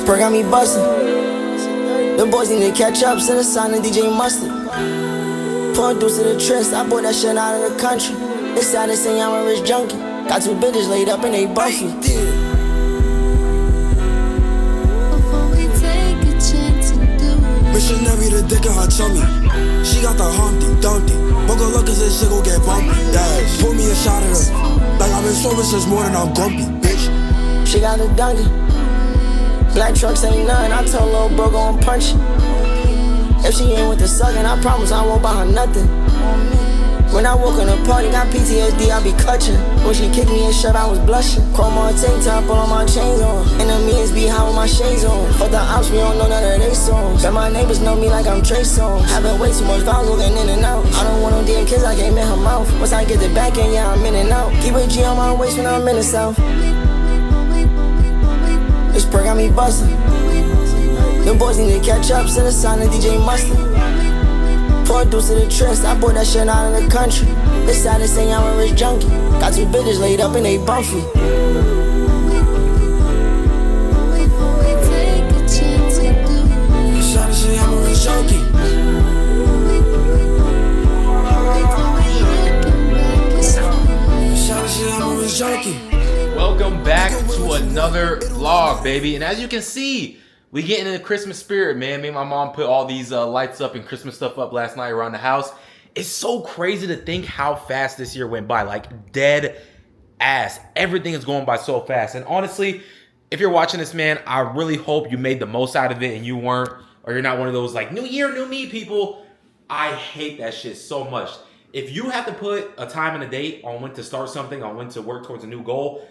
perk got me bustin'. Them boys need to catch up, send a sign to DJ Mustard. Pouring through to the tryst, I bought that shit out of the country. It's sad to say I'm a rich junkie. Got two bitches laid up and they buffy. Missionary the dick in her tummy. She got the Humpty Dumpty. But go look cause this shit gon' get bumpy. Dash, pull me a shot at her. Like I've been sober since more than I'm grumpy, bitch. She got the donkey. Black trucks ain't nothing. I told little bro gon' punch it. If she ain't with the suckin', I promise I won't buy her nothing. When I walk in the party, got PTSD, I be clutching. When she kicked me in shirt, I was blushing. Chrome on tank top, all my chains on. Enemies be high with my shades on. Fuck the ops, we don't know none of they songs. Bet my neighbors know me like I'm Trey Songz. Having way too much vowels, walking in and out. I don't want no damn kids, I can't in her mouth. Once I get the back end, yeah, I'm in and out. Keep a G on my waist when I'm in the south. This perk got me bustin'. Them boys need to catch up, send a sign to DJ Mustard. Pouring through to the tryst, I bought that shit out of the country. It's sad to say I'm a rich junkie. Got two bitches laid up and they buffy. It's sad to say I'm a rich junkie. It's sad to say I'm a rich junkie. Welcome back to another vlog, baby. And as you can see, we getting in the Christmas spirit, man. Me and my mom put all these lights up and Christmas stuff up last night around the house. It's so crazy to think how fast this year went by, like dead ass. Everything is going by so fast. And honestly, if you're watching this, man, I really hope you made the most out of it and you weren't, or you're not one of those like new year, new me people. I hate that shit so much. If you have to put a time and a date on when to start something, on when to work towards a new goal,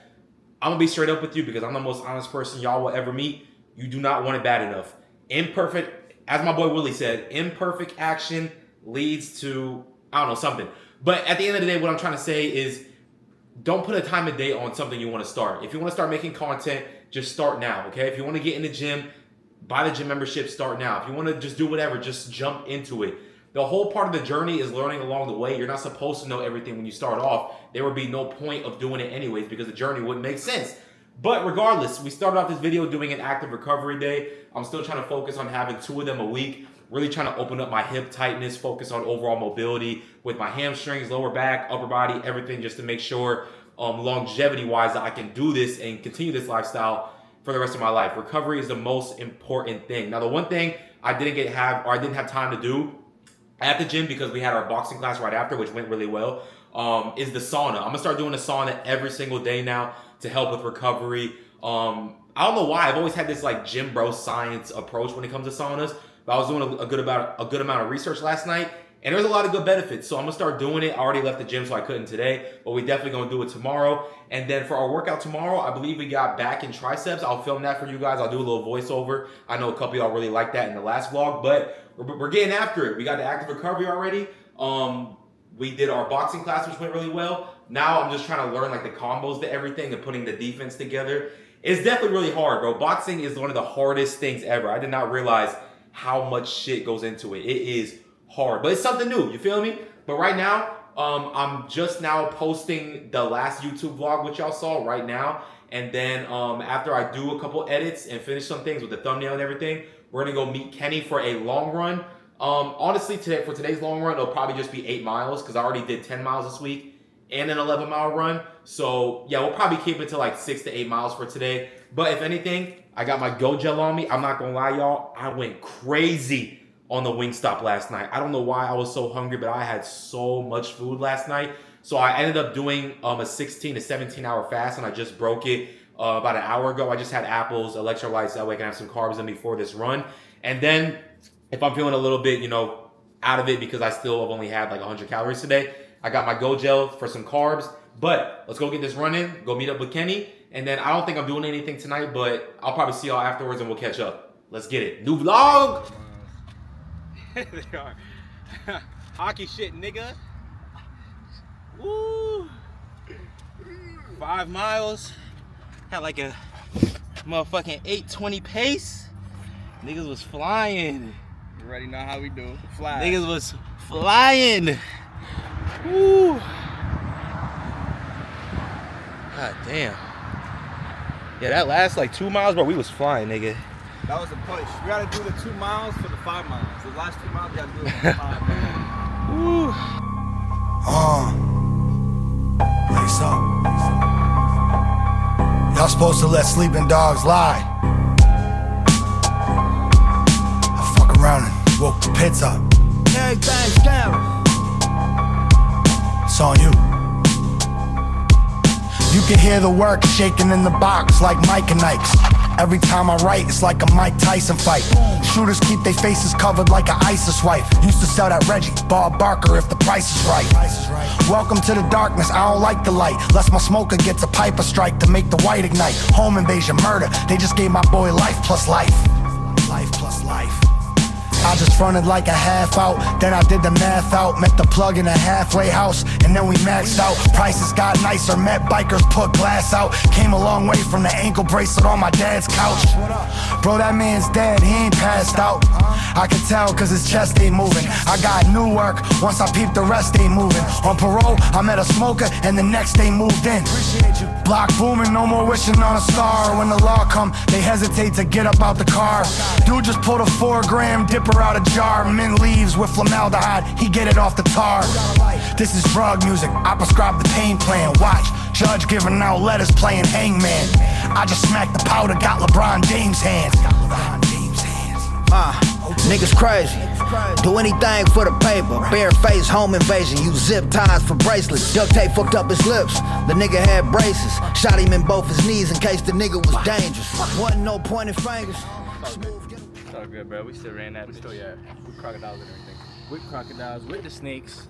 I'm gonna be straight up with you because I'm the most honest person y'all will ever meet. You do not want it bad enough. Imperfect, as my boy Willie said, imperfect action leads to, I don't know, something. But at the end of the day, what I'm trying to say is don't put a time and date on something you want to start. If you want to start making content, just start now, okay? If you want to get in the gym, buy the gym membership, start now. If you want to just do whatever, just jump into it. The whole part of the journey is learning along the way. You're not supposed to know everything when you start off. There would be no point of doing it anyways because the journey wouldn't make sense. But regardless, we started off this video doing an active recovery day. I'm still trying to focus on having 2 of them a week. Really trying to open up my hip tightness, focus on overall mobility with my hamstrings, lower back, upper body, everything just to make sure longevity-wise that I can do this and continue this lifestyle for the rest of my life. Recovery is the most important thing. Now, the one thing I didn't have time to do at the gym because we had our boxing class right after, which went really well, is the sauna. I'm gonna start doing the sauna every single day now to help with recovery. I don't know why. I've always had this like gym bro science approach when it comes to saunas, but I was doing a good amount of research last night, and there's a lot of good benefits. So I'm gonna start doing it. I already left the gym, so I couldn't today, but we definitely gonna do it tomorrow. And then for our workout tomorrow, I believe we got back and triceps. I'll film that for you guys. I'll do a little voiceover. I know a couple of y'all really liked that in the last vlog, but we're getting after it. We got the active recovery already. We did our boxing class, which went really well. Now I'm just trying to learn like the combos to everything and putting the defense together. It's definitely really hard, bro. Boxing is one of the hardest things ever. I did not realize how much shit goes into it. It is hard, but it's something new. You feel me? But right now, I'm just now posting the last YouTube vlog, which y'all saw right now. And then after I do a couple edits and finish some things with the thumbnail and everything, we're gonna go meet Kenny for a long run. Honestly, for today's long run, it'll probably just be 8 miles because I already did 10 miles this week and an 11-mile run. So yeah, we'll probably keep it to like 6 to 8 miles for today. But if anything, I got my Go Gel on me. I'm not gonna lie, y'all. I went crazy on the Wingstop last night. I don't know why I was so hungry, but I had so much food last night. So I ended up doing a 16 to 17 hour fast, and I just broke it about an hour ago. I just had apples, electrolytes, that way I can have some carbs in before this run. And then if I'm feeling a little bit, out of it because I still have only had like 100 calories today, I got my Go Gel for some carbs. But let's go get this run in, go meet up with Kenny. And then I don't think I'm doing anything tonight, but I'll probably see y'all afterwards and we'll catch up. Let's get it. New vlog! They are. Hockey shit, nigga. Woo! 5 miles. Had like a motherfucking 8:20 pace. Niggas was flying. You already know how we do. Fly. Niggas was flying. Woo! God damn. Yeah, that last like 2 miles, bro, we was flying, nigga. That was a push. We gotta do the 2 miles for the 5 miles. The last 2 miles, we gotta do it for the 5 miles. Woo. Lace up. Y'all supposed to let sleeping dogs lie. I fuck around and woke the pits up. Everything's down. It's on you. You can hear the work shaking in the box like Mike and Ike's. Every time I write, it's like a Mike Tyson fight. Shooters keep their faces covered like an ISIS wife. Used to sell that Reggie, Bob Barker if the price is right. Welcome to the darkness, I don't like the light. Lest my smoker gets a piper strike to make the white ignite. Home invasion, murder, they just gave my boy life plus life. Life plus life. I just fronted like a half out, then I did the math out. Met the plug in a halfway house, and then we maxed out. Prices got nicer, met bikers, put glass out. Came a long way from the ankle bracelet on my dad's couch. Bro, that man's dead, he ain't passed out. I can tell cause his chest ain't moving. I got new work, once I peeped the rest ain't moving. On parole, I met a smoker, and the next day moved in. Block booming, no more wishing on a star. When the law come, they hesitate to get up out the car. Dude just pulled a 4-gram dipper out a jar. Mint leaves with formaldehyde, he get it off the tar. This is drug music, I prescribe the pain plan. Watch, judge giving out letters playing hangman. I just smacked the powder, got LeBron James hands. Niggas crazy. Do anything for the paper. Bare face, home invasion. Use zip ties for bracelets. Duct tape fucked up his lips. The nigga had braces. Shot him in both his knees in case the nigga was dangerous. Wasn't no pointing fingers. It's all good, bro. We still ran that. We still, yeah. With crocodiles and everything. With crocodiles, with the snakes.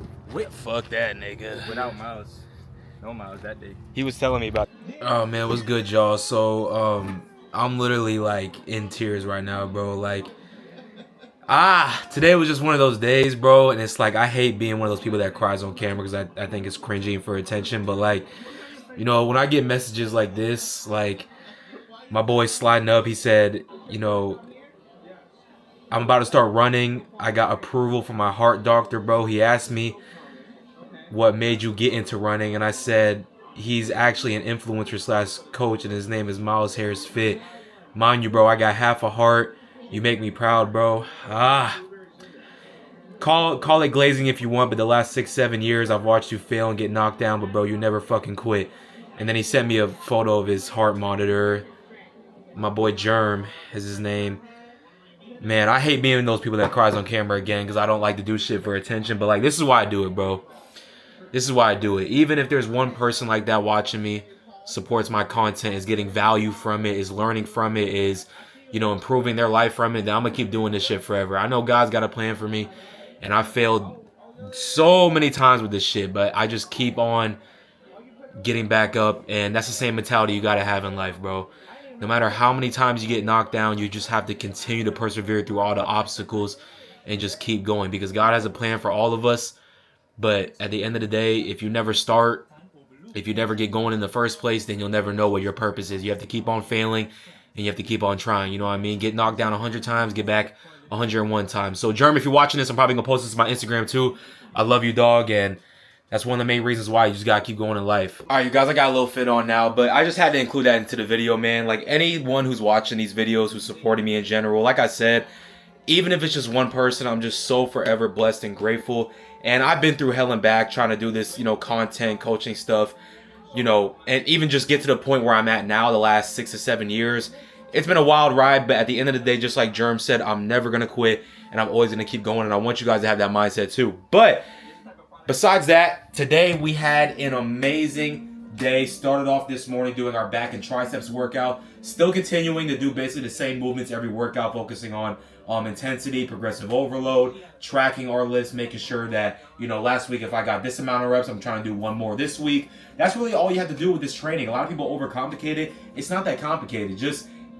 Fuck that nigga. Without Miles. No Miles that day. He was telling me about. Oh man, what's good, y'all? So I'm literally like in tears right now, bro. Like, today was just one of those days, bro. And it's like I hate being one of those people that cries on camera because I think it's cringy for attention. But like, you know, when I get messages like this, like my boy sliding up, he said, you know, I'm about to start running. I got approval from my heart doctor, bro. He asked me what made you get into running, and I said he's actually an influencer / coach, and his name is Mylesharrisfit. Mind you, bro, I got half a heart. You make me proud, bro. Call it glazing if you want, but the last 6-7 years I've watched you fail and get knocked down, but bro, you never fucking quit. And then he sent me a photo of his heart monitor. My boy Germ is his name. Man, I hate being those people that cries on camera again because I don't like to do shit for attention. But like, this is why I do it, bro. This is why I do it. Even if there's one person like that watching me, supports my content, is getting value from it, is learning from it, is, you know, improving their life from it, then I'm gonna keep doing this shit forever. I know God's got a plan for me, and I failed so many times with this shit, but I just keep on getting back up, and that's the same mentality you gotta have in life, bro. No matter how many times you get knocked down, you just have to continue to persevere through all the obstacles and just keep going, because God has a plan for all of us. But at the end of the day, if you never start, if you never get going in the first place, then you'll never know what your purpose is. You have to keep on failing, and you have to keep on trying. You know what I mean? Get knocked down 100 times, get back 101 times. So, Jeremy, if you're watching this, I'm probably going to post this to my Instagram too. I love you, dog, and that's one of the main reasons why you just got to keep going in life. All right, you guys, I got a little fit on now, but I just had to include that into the video, man. Like, anyone who's watching these videos, who's supporting me in general, like I said, even if it's just one person, I'm just so forever blessed and grateful. And I've been through hell and back trying to do this, you know, content, coaching stuff, you know, and even just get to the point where I'm at now the last 6 to 7 years. It's been a wild ride, but at the end of the day, just like Germ said, I'm never going to quit, and I'm always going to keep going, and I want you guys to have that mindset too. But besides that, today we had an amazing day. Started off this morning doing our back and triceps workout. Still continuing to do basically the same movements every workout, focusing on intensity, progressive overload, tracking our list, making sure that, you know, last week if I got this amount of reps, I'm trying to do one more this week. That's really all you have to do with this training. A lot of people overcomplicate it. It's not that complicated.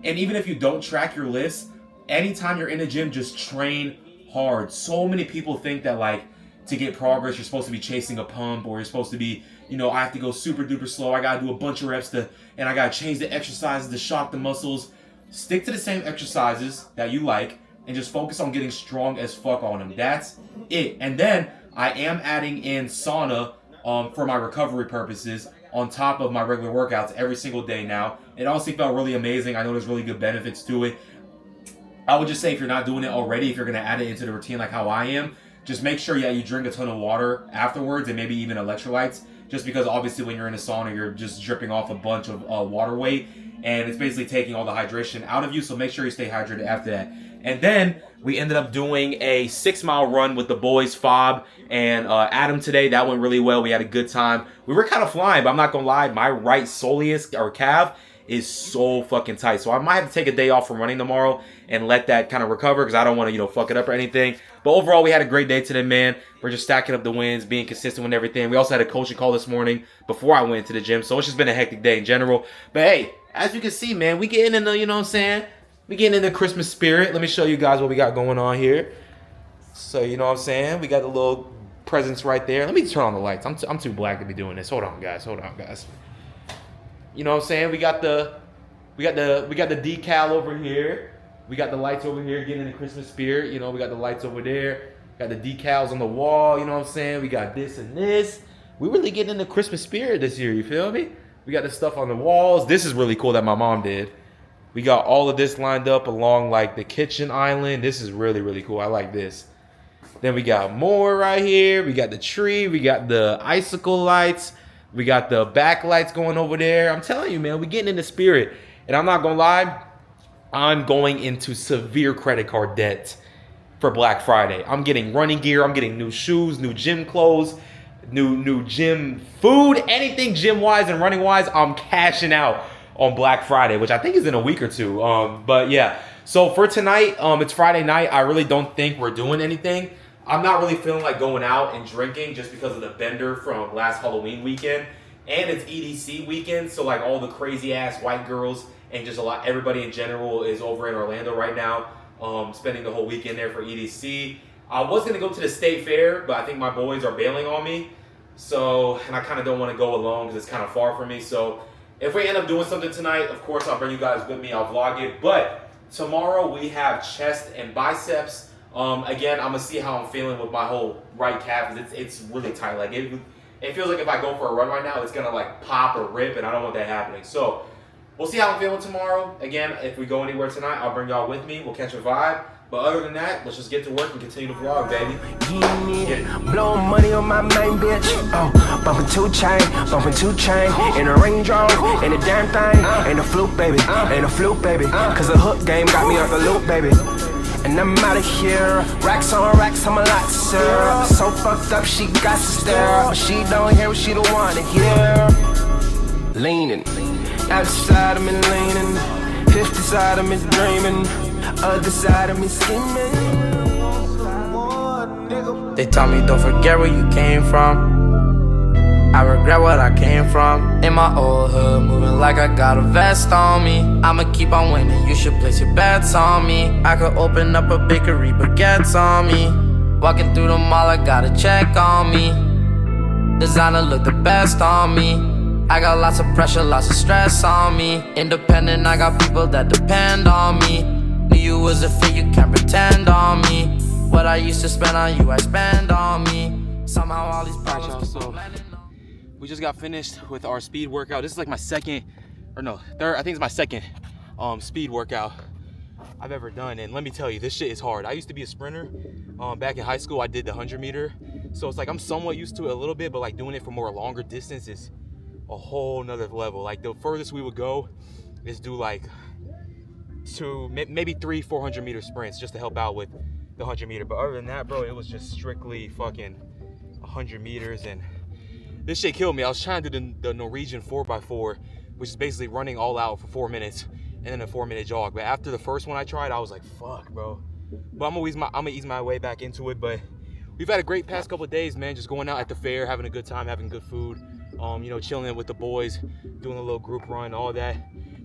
And even if you don't track your list, anytime you're in the gym, just train hard. So many people think that, like, to get progress, you're supposed to be chasing a pump, or you're supposed to be, you know, I have to go super duper slow. I got to do a bunch of reps and I got to change the exercises to shock the muscles. Stick to the same exercises that you like and just focus on getting strong as fuck on them. That's it. And then I am adding in sauna for my recovery purposes on top of my regular workouts every single day now. It honestly felt really amazing. I know there's really good benefits to it. I would just say if you're not doing it already, if you're gonna add it into the routine like how I am, just make sure you drink a ton of water afterwards and maybe even electrolytes. Just because obviously when you're in a sauna, you're just dripping off a bunch of water weight, and it's basically taking all the hydration out of you. So make sure you stay hydrated after that. And then we ended up doing a 6-mile run with the boys, Fob and Adam today. That went really well. We had a good time. We were kind of flying, but I'm not gonna lie, my right soleus or calf is so fucking tight. So I might have to take a day off from running tomorrow and let that kind of recover because I don't want to, fuck it up or anything. But overall, we had a great day today, man. We're just stacking up the wins, being consistent with everything. We also had a coaching call this morning before I went to the gym. So it's just been a hectic day in general. But hey, as you can see, man, we getting in the, you know what I'm saying? We getting in the Christmas spirit. Let me show you guys what we got going on here. So, you know what I'm saying? We got the little presents right there. Let me turn on the lights. I'm too black to be doing this. Hold on, guys. You know what I'm saying? We got the decal over here. We got the lights over here getting in the Christmas spirit. We got the lights over there. Got the decals on the wall. You know what I'm saying? We got this and this. We really getting in the Christmas spirit this year. You feel me? We got the stuff on the walls. This is really cool that my mom did. We got all of this lined up along like the kitchen island. This is really, really cool. I like this. Then we got more right here. We got the tree. We got the icicle lights. We got the backlights going over there. I'm telling you, man, we getting in the spirit. And I'm not going to lie, I'm going into severe credit card debt for Black Friday. I'm getting running gear. I'm getting new shoes, new gym clothes, new gym food, anything gym-wise and running-wise. I'm cashing out on Black Friday, which I think is in a week or two. But yeah, so for tonight, it's Friday night. I really don't think we're doing anything. I'm not really feeling like going out and drinking just because of the bender from last Halloween weekend. And it's EDC weekend, so like all the crazy ass white girls and just everybody in general is over in Orlando right now, spending the whole weekend there for EDC. I was gonna go to the state fair, but I think my boys are bailing on me. So, and I kind of don't want to go alone because it's kind of far from me. So if we end up doing something tonight, of course I'll bring you guys with me, I'll vlog it. But tomorrow we have chest and biceps. Again, I'm gonna see how I'm feeling with my whole right calf. It's really tight. Like it feels like if I go for a run right now, it's gonna like pop or rip, and I don't want that happening. So we'll see how I'm feeling tomorrow. Again, if we go anywhere tonight, I'll bring y'all with me. We'll catch a vibe. But other than that, let's just get to work and continue to vlog, baby. Blowing money on my main bitch. Bumping 2 chain, in a Range Rover, in a damn thing. Ain't a fluke, baby. Cause the hook game got me off the loop, baby. And I'm out of here. Racks on racks, I'm a lot, sir. So fucked up, she got to stare. But she don't hear what she don't wanna hear. Leaning, outside of me leaning. 50 side of me dreaming. Other side of me scheming. They told me don't forget where you came from. I regret what I came from. In my old hood, moving like I got a vest on me. I'ma keep on winning, you should place your bets on me. I could open up a bakery, baguettes on me. Walking through the mall, I got a check on me. Designer look the best on me. I got lots of pressure, lots of stress on me. Independent, I got people that depend on me. Knew you was a fit, you can't pretend on me. What I used to spend on you, I spend on me. Somehow all these problems keep on landing on me. We just got finished with our speed workout. This is like my third, I think it's my second speed workout I've ever done. And let me tell you, this shit is hard. I used to be a sprinter. Back in high school, I did the 100 meter. So it's like I'm somewhat used to it a little bit, but like doing it for more longer distance is a whole nother level. Like the furthest we would go is do like maybe 300-400 meter sprints just to help out with the 100 meter. But other than that, bro, it was just strictly fucking 100 meters. And this shit killed me. I was trying to do the Norwegian 4x4, which is basically running all out for 4 minutes and then a 4-minute jog. But after the first one I tried, I was like, fuck, bro. But I'm gonna ease my way back into it. But we've had a great past couple of days, man. Just going out at the fair, having a good time, having good food. Chilling with the boys, doing a little group run, all that.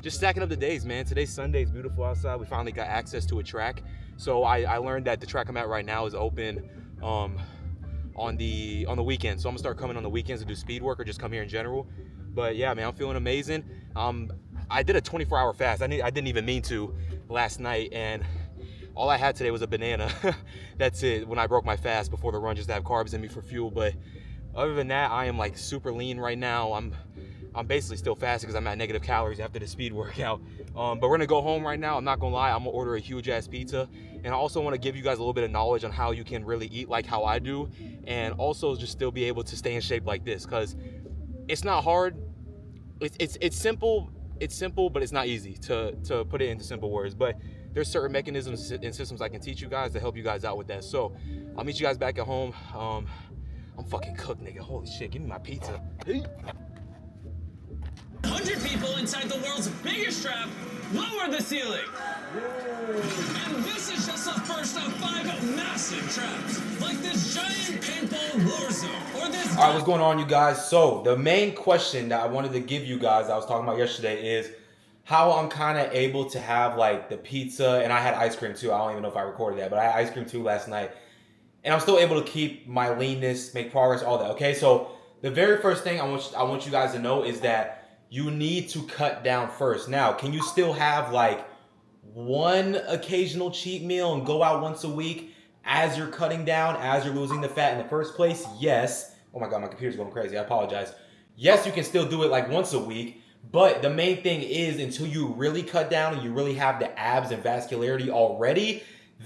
Just stacking up the days, man. Today's Sunday, it's beautiful outside. We finally got access to a track. So I learned that the track I'm at right now is open on the weekend. So I'm gonna start coming on the weekends to do speed work or just come here in general. But yeah, man, I'm feeling amazing. I did a 24-hour fast. I didn't even mean to last night, and all I had today was a banana. That's it, when I broke my fast before the run, just to have carbs in me for fuel. But other than that, I am like super lean right now. I'm I'm basically still fasting because I'm at negative calories after the speed workout. But we're gonna go home right now. I'm not gonna lie, I'm gonna order a huge ass pizza. And I also wanna give you guys a little bit of knowledge on how you can really eat like how I do, and also just still be able to stay in shape like this, because it's not hard. It's simple, but it's not easy to put it into simple words. But there's certain mechanisms and systems I can teach you guys to help you guys out with that. So I'll meet you guys back at home. I'm fucking cooked, nigga. Holy shit, give me my pizza. 100 people inside the world's biggest trap lower the ceiling. And this is just the first of 5 massive traps, like this giant paintball war zone, or this... All right, what's going on, you guys? So the main question that I wanted to give you guys, I was talking about yesterday, is how I'm kind of able to have like the pizza, and I had ice cream too. I don't even know if I recorded that, but I had ice cream too last night. And I'm still able to keep my leanness, make progress, all that, okay? So the very first thing I want you guys to know is that you need to cut down first. Now, can you still have like one occasional cheat meal and go out once a week as you're cutting down, as you're losing the fat in the first place? Yes. Oh my God, my computer's going crazy. I apologize. Yes, you can still do it like once a week, but the main thing is until you really cut down and you really have the abs and vascularity already,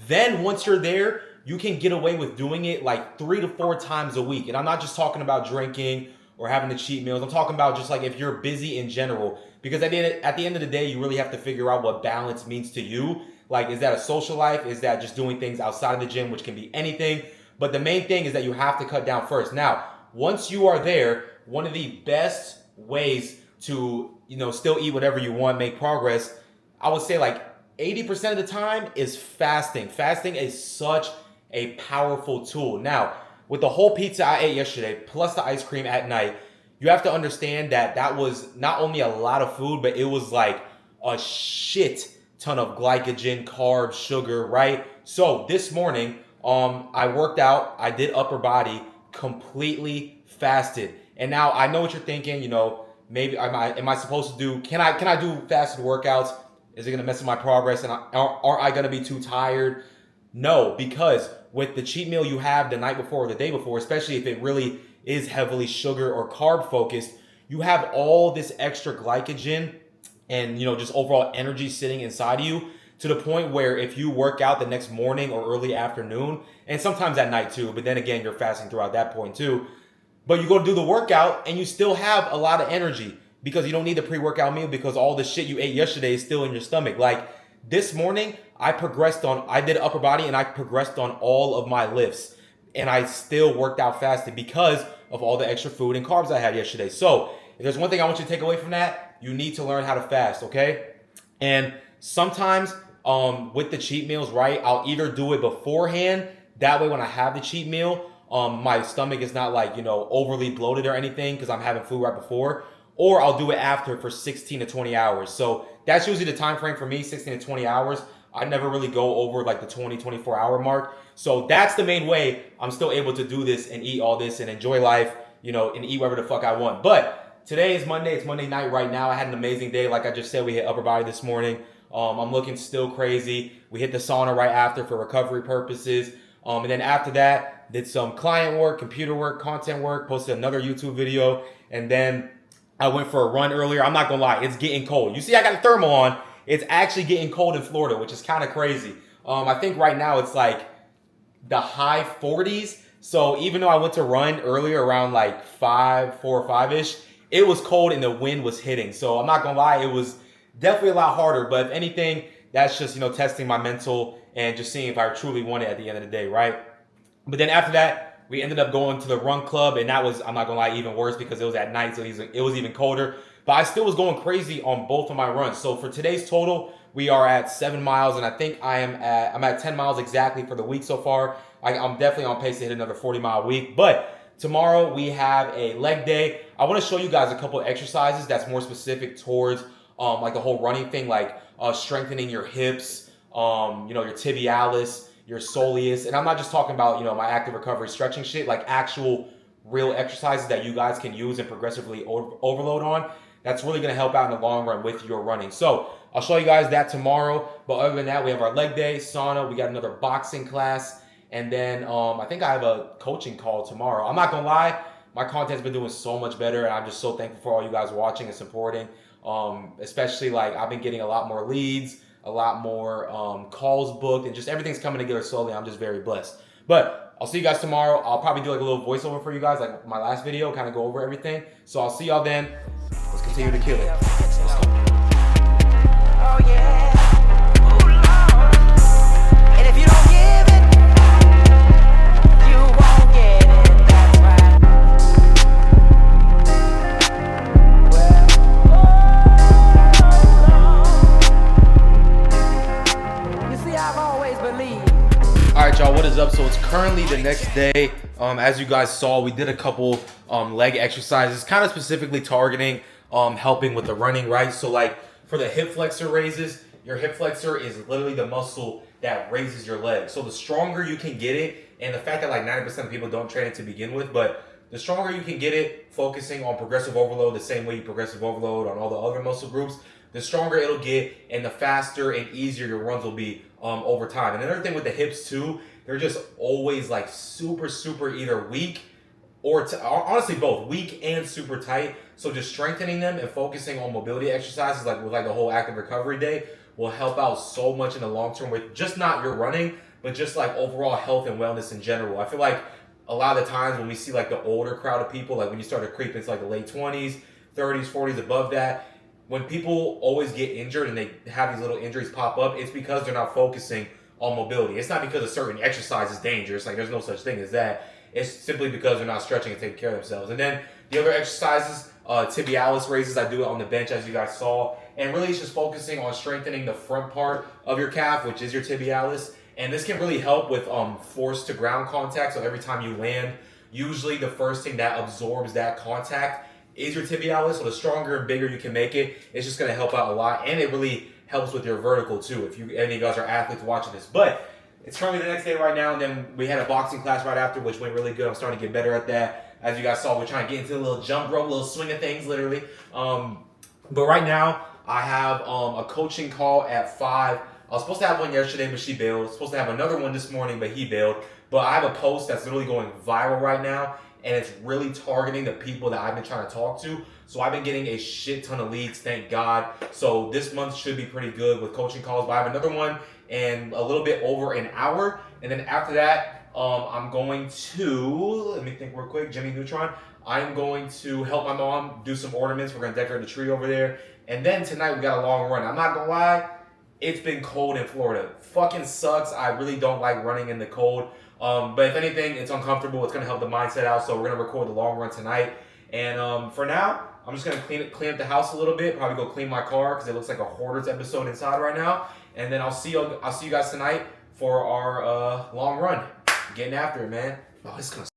then once you're there, you can get away with doing it like 3 to 4 times a week. And I'm not just talking about drinking or having the cheat meals. I'm talking about just like if you're busy in general. Because at the end of the day, you really have to figure out what balance means to you. Like, is that a social life? Is that just doing things outside of the gym, which can be anything? But the main thing is that you have to cut down first. Now, once you are there, one of the best ways to, still eat whatever you want, make progress, I would say like 80% of the time is fasting. Fasting is such a powerful tool. Now, with the whole pizza I ate yesterday, plus the ice cream at night, you have to understand that that was not only a lot of food, but it was like a shit ton of glycogen, carbs, sugar, right? So this morning, I worked out, I did upper body, completely fasted. And now I know what you're thinking, maybe am I supposed to do, can I do fasted workouts? Is it gonna mess with my progress? And aren't I gonna be too tired? No, because with the cheat meal you have the night before or the day before, especially if it really is heavily sugar or carb focused, you have all this extra glycogen and just overall energy sitting inside of you, to the point where if you work out the next morning or early afternoon, and sometimes at night too, but then again you're fasting throughout that point too, but you go to do the workout and you still have a lot of energy because you don't need the pre-workout meal, because all the shit you ate yesterday is still in your stomach. Like this morning, I did upper body and I progressed on all of my lifts, and I still worked out fasted because of all the extra food and carbs I had yesterday. So if there's one thing I want you to take away from that, you need to learn how to fast, okay? And sometimes with the cheat meals, right, I'll either do it beforehand. That way when I have the cheat meal, my stomach is not like, overly bloated or anything because I'm having food right before. Or I'll do it after for 16 to 20 hours. So that's usually the time frame for me, 16 to 20 hours. I never really go over like the 20, 24 hour mark. So that's the main way I'm still able to do this and eat all this and enjoy life, and eat whatever the fuck I want. But today is Monday. It's Monday night right now. I had an amazing day. Like I just said, we hit upper body this morning. I'm looking still crazy. We hit the sauna right after for recovery purposes. And then after that, did some client work, computer work, content work, posted another YouTube video. And then I went for a run earlier. I'm not gonna lie, it's getting cold. You see, I got a thermal on. It's actually getting cold in Florida, which is kind of crazy. I think right now it's like the high 40s. So even though I went to run earlier around like 4 or 5-ish, it was cold and the wind was hitting. So I'm not gonna lie, it was definitely a lot harder. But if anything, that's just, testing my mental and just seeing if I truly want it at the end of the day, right? But then after that, we ended up going to the run club, and that was, I'm not gonna lie, even worse because it was at night, so it was even colder. But I still was going crazy on both of my runs. So for today's total, we are at 7 miles, and I think I'm at 10 miles exactly for the week so far. I'm definitely on pace to hit another 40-mile week. But tomorrow we have a leg day. I want to show you guys a couple of exercises that's more specific towards like the whole running thing, like strengthening your hips, your tibialis, your soleus. And I'm not just talking about, my active recovery stretching shit, like actual real exercises that you guys can use and progressively overload on. That's really going to help out in the long run with your running. So I'll show you guys that tomorrow. But other than that, we have our leg day, sauna. We got another boxing class. And then I think I have a coaching call tomorrow. I'm not going to lie. my content's been doing so much better, and I'm just so thankful for all you guys watching and supporting. Especially like I've been getting a lot more leads, a lot more calls booked, and just everything's coming together slowly. I'm just very blessed. But I'll see you guys tomorrow. I'll probably do like a little voiceover for you guys, like my last video, kind of go over everything. So I'll see y'all then. Let's continue to kill it. Let's go. Oh yeah. Ooh, Lord. And if you don't give it, you won't get it. That's right. Well, you see, I've always believed. All right, y'all, what is up? So it's currently the next day. As you guys saw, we did a couple leg exercises, kind of specifically targeting helping with the running, right? So like for the hip flexor raises, your hip flexor is literally the muscle that raises your leg. So the stronger you can get it, and the fact that like 90% of people don't train it to begin with, but the stronger you can get it, focusing on progressive overload the same way you progressive overload on all the other muscle groups, the stronger it'll get, and the faster and easier your runs will be over time. And another thing with the hips too, they're just always like super either weak or honestly both weak and super tight. So just strengthening them and focusing on mobility exercises like with like the whole active recovery day will help out so much in the long term with just not your running, but just like overall health and wellness in general. I feel like a lot of the times when we see like the older crowd of people, like when you start to creep into like the late 20s, 30s, 40s, above that, when people always get injured and they have these little injuries pop up, it's because they're not focusing on mobility. It's not because a certain exercise is dangerous. Like there's no such thing as that. It's simply because they're not stretching and taking care of themselves. And then the other exercises, tibialis raises, I do it on the bench as you guys saw. And really it's just focusing on strengthening the front part of your calf, which is your tibialis. And this can really help with force to ground contact. So every time you land, usually the first thing that absorbs that contact is your tibialis. So the stronger and bigger you can make it, it's just gonna help out a lot. And it really helps with your vertical too, if any of you guys are athletes watching this. But it's currently the next day right now, and then we had a boxing class right after, which went really good. I'm starting to get better at that. As you guys saw, we're trying to get into the little jump rope, little swing of things, literally. But right now, I have a coaching call at 5. I was supposed to have one yesterday, but she bailed. I was supposed to have another one this morning, but he bailed. But I have a post that's literally going viral right now, and it's really targeting the people that I've been trying to talk to. So I've been getting a shit ton of leads, thank God. So this month should be pretty good with coaching calls. But I have another one in a little bit over an hour. And then after that, I'm going to, let me think real quick, Jimmy Neutron. I'm going to help my mom do some ornaments. We're going to decorate the tree over there. And then tonight we got a long run. I'm not going to lie, it's been cold in Florida. Fucking sucks. I really don't like running in the cold. But if anything, it's uncomfortable. It's going to help the mindset out. So we're going to record the long run tonight. And for now, I'm just going to clean up the house a little bit. Probably go clean my car because it looks like a Hoarders episode inside right now. And then I'll see you guys tonight for our long run. Getting after it, man. Oh, it's going to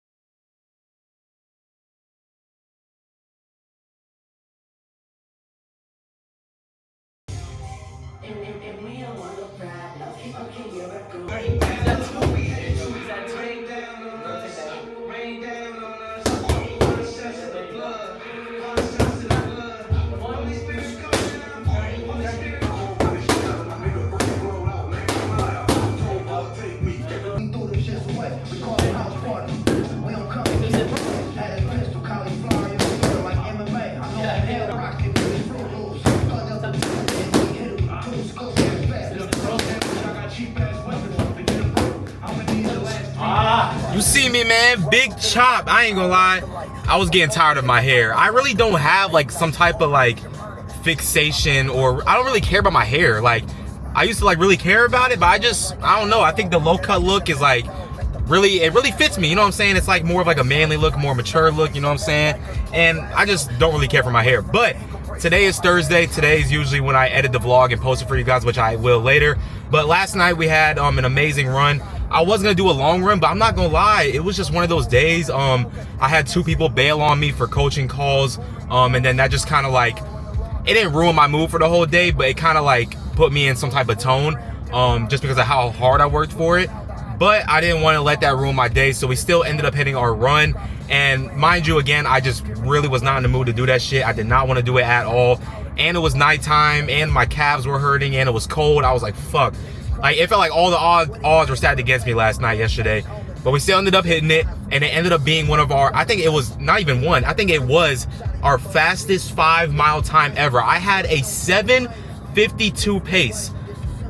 You see me, man, big chop. I ain't gonna lie, I was getting tired of my hair. I really don't have like some type of like fixation, or I don't really care about my hair. Like I used to like really care about it, but I don't know. I think the low cut look is like it really fits me. You know what I'm saying? It's like more of like a manly look, more mature look, you know what I'm saying? And I just don't really care for my hair. But today is Thursday. Today is usually when I edit the vlog and post it for you guys, which I will later. But last night we had an amazing run. I was gonna do a long run, but I'm not gonna lie, it was just one of those days. I had 2 people bail on me for coaching calls, and then that just kind of like, it didn't ruin my mood for the whole day, but it kind of like put me in some type of tone, just because of how hard I worked for it. But I didn't want to let that ruin my day, so we still ended up hitting our run. And mind you, again, I just really was not in the mood to do that shit. I did not want to do it at all. And it was nighttime, and my calves were hurting, and it was cold. I was like, fuck. Like, it felt like all the odds were stacked against me yesterday. but we still ended up hitting it, and it ended up being one of our, I think it was not even one, I think it was our fastest 5-mile time ever. I had a 7:52 pace.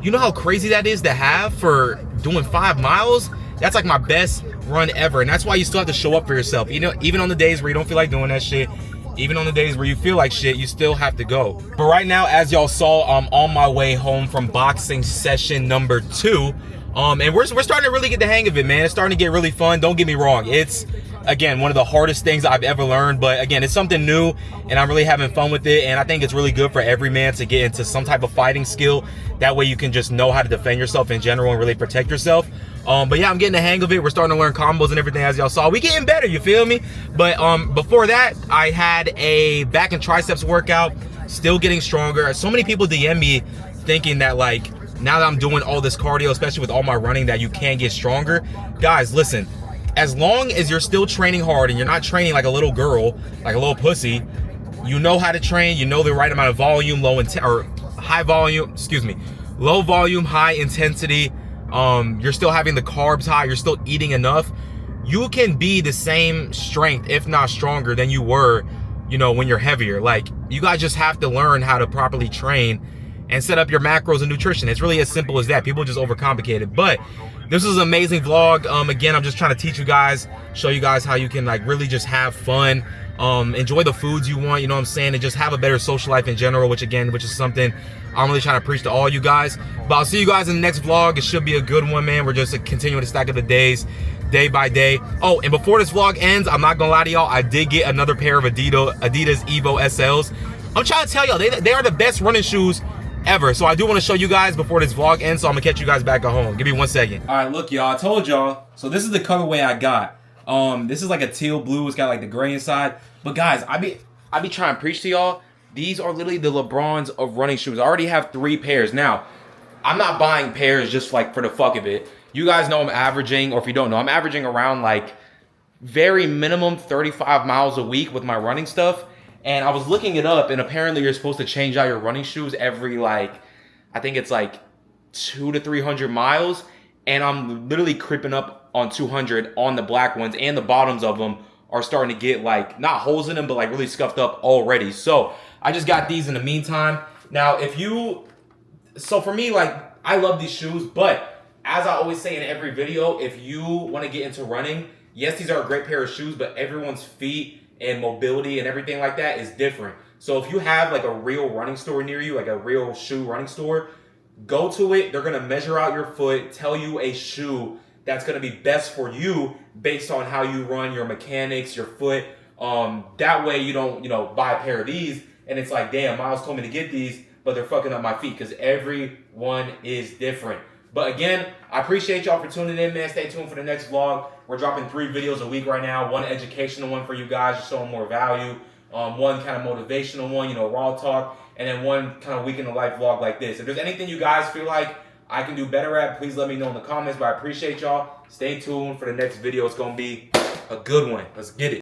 You know how crazy that is to have for doing 5 miles? That's like my best run ever, and that's why you still have to show up for yourself. You know, even on the days where you don't feel like doing that shit, even on the days where you feel like shit, you still have to go. But right now, as y'all saw, I'm on my way home from boxing session number 2. And we're starting to really get the hang of it, man. It's starting to get really fun. Don't get me wrong. It's, again, one of the hardest things I've ever learned. But again, it's something new, and I'm really having fun with it. And I think it's really good for every man to get into some type of fighting skill. That way you can just know how to defend yourself in general and really protect yourself. But yeah, I'm getting the hang of it. We're starting to learn combos and everything, as y'all saw. We getting better, you feel me? But before that, I had a back and triceps workout. Still getting stronger. So many people DM me thinking that, like, now that I'm doing all this cardio, especially with all my running, that you can get stronger. Guys, listen, as long as you're still training hard and you're not training like a little girl, like a little pussy, you know how to train, you know the right amount of volume, low volume, high intensity, you're still having the carbs high, you're still eating enough, you can be the same strength, if not stronger, than you were, you know, when you're heavier. Like, you guys just have to learn how to properly train and set up your macros and nutrition. It's really as simple as that. People just overcomplicate it. But this is an amazing vlog. Again, I'm just trying to teach you guys, show you guys how you can, like, really just have fun, enjoy the foods you want, you know what I'm saying, and just have a better social life in general, which is something I'm really trying to preach to all you guys. But I'll see you guys in the next vlog. It should be a good one, man. We're just continuing to stack up the days, day by day. Oh, and before this vlog ends, I'm not gonna lie to y'all, I did get another pair of Adidas Evo SLs. I'm trying to tell y'all, they are the best running shoes ever. So I do want to show you guys before this vlog ends, so I'm gonna catch you guys back at home. Give me 1 second. All right, look, y'all, I told y'all. So this is the colorway I got. This is like a teal blue. It's got like the gray inside. But guys, I be trying to preach to y'all. These are literally the LeBrons of running shoes. I already have 3 pairs. Now, I'm not buying pairs just like for the fuck of it. You guys know I'm averaging, or if you don't know, I'm averaging around like very minimum 35 miles a week with my running stuff. And I was looking it up, and apparently you're supposed to change out your running shoes every, like, I think it's like 200 to 300 miles. And I'm literally creeping up on 200 on the black ones, and the bottoms of them are starting to get, like, not holes in them, but like really scuffed up already. So I just got these in the meantime. Now, so for me, like, I love these shoes, but as I always say in every video, if you want to get into running, yes, these are a great pair of shoes, but everyone's feet and mobility and everything like that is different. So if you have like a real running store near you, like a real shoe running store, go to it. They're going to measure out your foot, tell you a shoe that's going to be best for you based on how you run, your mechanics, your foot. That way you don't, buy a pair of these and it's like, damn, Miles told me to get these, but they're fucking up my feet, because everyone is different. But again, I appreciate y'all for tuning in, man. Stay tuned for the next vlog. We're dropping 3 videos a week right now. One educational one for you guys, just showing more value. One kind of motivational one, raw talk. And then one kind of week in the life vlog like this. If there's anything you guys feel like I can do better at, please let me know in the comments. But I appreciate y'all. Stay tuned for the next video. It's going to be a good one. Let's get it.